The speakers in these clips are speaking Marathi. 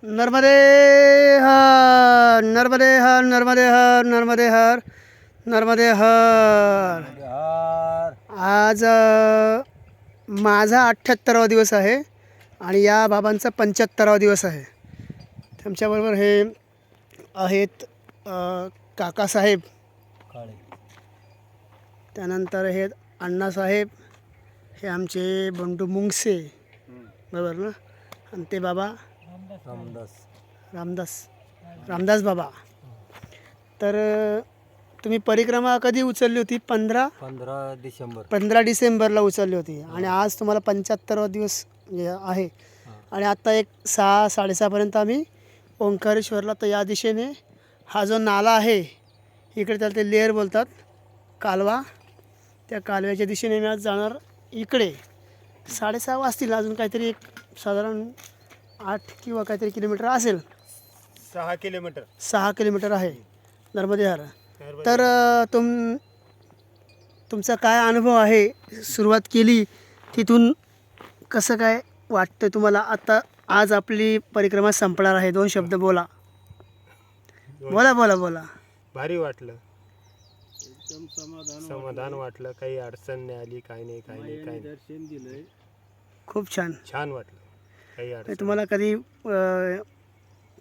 नर्मदे हर नर्मदे हर नर्मदे हर नर्मदे हर नर्मदे हर. आज माझा 78वा दिवस आहे आणि या बाबांचा 75वा दिवस आहे. त्यांच्याबरोबर हे आहेत काकासाहेब, त्यानंतर हे अण्णासाहेब, हे आमचे बंडू मुंगसे, बरोबर ना, आणि ते बाबा रामदास बाबा. तर तुम्ही परिक्रमा कधी उचलली होती? 15 डिसेंबरला उचलली होती आणि आज तुम्हाला 75वा दिवस आहे. आणि आत्ता एक 6-6:30पर्यंत आम्ही ओंकारेश्वरला, तर या दिशेने हा जो नाला आहे इकडे त्याला ते लेअर बोलतात, कालवा, त्या कालव्याच्या दिशेने मी आज जाणार. इकडे 6:30 वाजतील, अजून काहीतरी एक साधारण 8 किंवा काहीतरी किलोमीटर असेल. 6 किलोमीटर आहे नर्मदे हर. तर तुमचा काय अनुभव आहे? सुरुवात केली तिथून कसं काय वाटतं तुम्हाला? आता आज आपली परिक्रमा संपणार आहे. 2 शब्द बोला. भारी वाटलं, एकदम समाधान वाटलं. काही अडचण नाही आली, काही नाही. दर्शन दिलंय, खूप छान वाटलं. काही अडचण तुम्हाला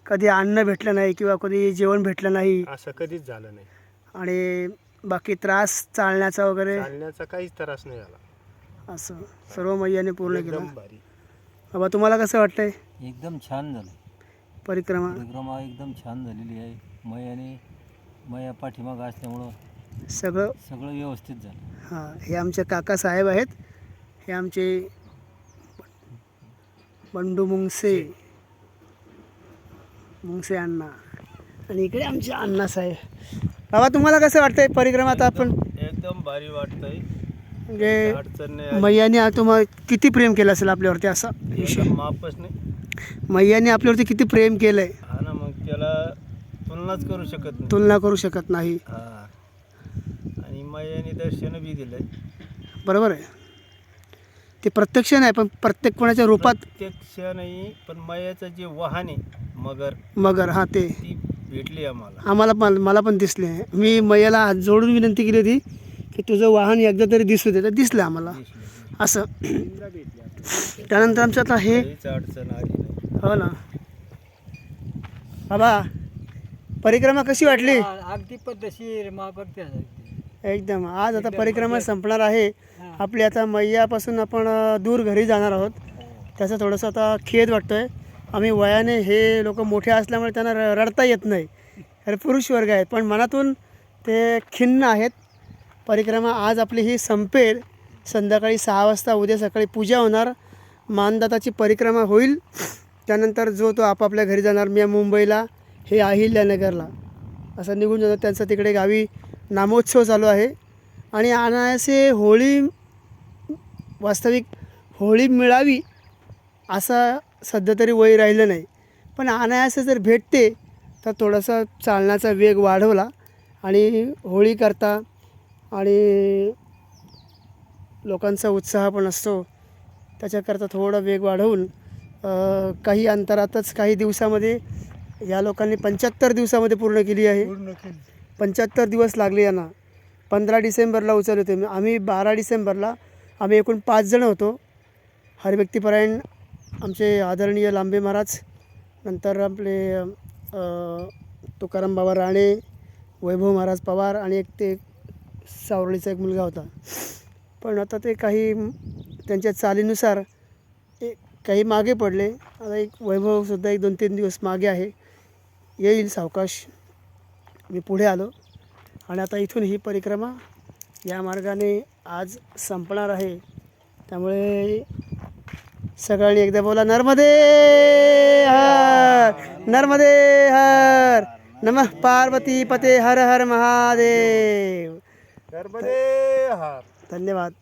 कधी अन्न भेटलं नाही किंवा कधी जेवण भेटलं नाही? असं कधीच झालं नाही. आणि बाकी त्रास चालण्याचा काहीच त्रास नाही झाला. असं सर्व मैयाने पूर्ण केलं. एकदम भारी. बाबा तुम्हाला कसं वाटतंय? एकदम छान झालं. परिक्रमा एकदम छान झालेली आहे. मैया पाठीमागं असल्यामुळं सगळं व्यवस्थित झालं. हां, हे आमचे काका साहेब आहेत, हे आमचे बंडू मुंगसे अण्णा, आणि इकडे आमचे अण्णासाहेब. बाबा तुम्हाला कसं वाटतंय परिक्रमा? आता आपण एकदम भारी वाटतंय. म्हणजे अडचण नाही, मैयाने तुम्हाला किती प्रेम केलं असेल आपल्यावरती, असा विषय. मापच नाही. मैयाने आपल्यावरती किती प्रेम केलंय, हा ना, मग त्याला तुलना करू शकत नाही. आणि मैयाने दर्शन बी दिलंय, बरोबर आहे. ते प्रत्यक्ष नाही, पण प्रत्येक कोणाच्या रूपात. प्रत्यक्ष नाही, पण मैयाचं जे वाहन आहे मगर, हां, ते ती भेटली आम्हाला. मला पण दिसले. मी मैयाला हात जोडून विनंती केली होती की तुझं वाहन एकदा तरी दिसू दे, तर दिसलं आम्हाला असं. त्यानंतर आमचं आता हे अडचण आली नाही. हो ना बाबा, परिक्रमा कशी वाटली? अगदी पद्धतशीर एकदम. आज आता परिक्रमा संपणार आहे आपली. आता मैयापासून आपण दूर घरी जाणार आहोत. त्याचं थोडंसं आता खेद वाटतोय. आम्ही वयाने हे लोक मोठे असल्यामुळे त्यांना रडता येत नाही, अरे पुरुष वर्ग आहेत, पण मनातून ते खिन्न आहेत. परिक्रमा आज आपली ही संपेल. संध्याकाळी 6 वाजता उद्या सकाळी पूजा होणार, मानदाताची परिक्रमा होईल. त्यानंतर जो तो आपापल्या घरी जाणार. मी मुंबईला, हे अहिल्यानगरला असं निघून जातात. त्यांचं तिकडे गावी नामोत्सव चालू आहे. आणि अनायासे वास्तविक होळी मिळावी असं सध्या तरी वय राहिलं नाही, पण अनायासे जर भेटते तर थोडासा चालण्याचा वेग वाढवला आणि होळी करता आणि लोकांचा उत्साह पण असतो, त्याच्याकरता थोडा वेग वाढवून काही अंतरातच काही दिवसामध्ये या लोकांनी 75 दिवसामध्ये पूर्ण केली आहे. 75 दिवस लागले यांना. 15 डिसेंबरला उचलले होते आम्ही. 12 डिसेंबरला आम्ही एकूण 5 जण होतो. हरिभक्तीपरायण आमचे आदरणीय लांबे महाराज, नंतर आपले तुकाराम बाबा राणे, वैभव महाराज पवार, आणि एक ते सावरळीचा एक मुलगा होता. पण आता ते काही त्यांच्या चालीनुसार काही मागे पडले. आता एक वैभवसुद्धा 1-2-3 दिवस मागे आहे, येईल सावकाश. मी पुढे आलो आणि आता इथून ही परिक्रमा या मार्गाने आज संपणार आहे. त्यामुळे सगळ्यांनी एकदा बोला, नर्मदे हर नर्मदे हर. नमः पार्वती पते हर हर महादेव. नर्मदे हर. धन्यवाद.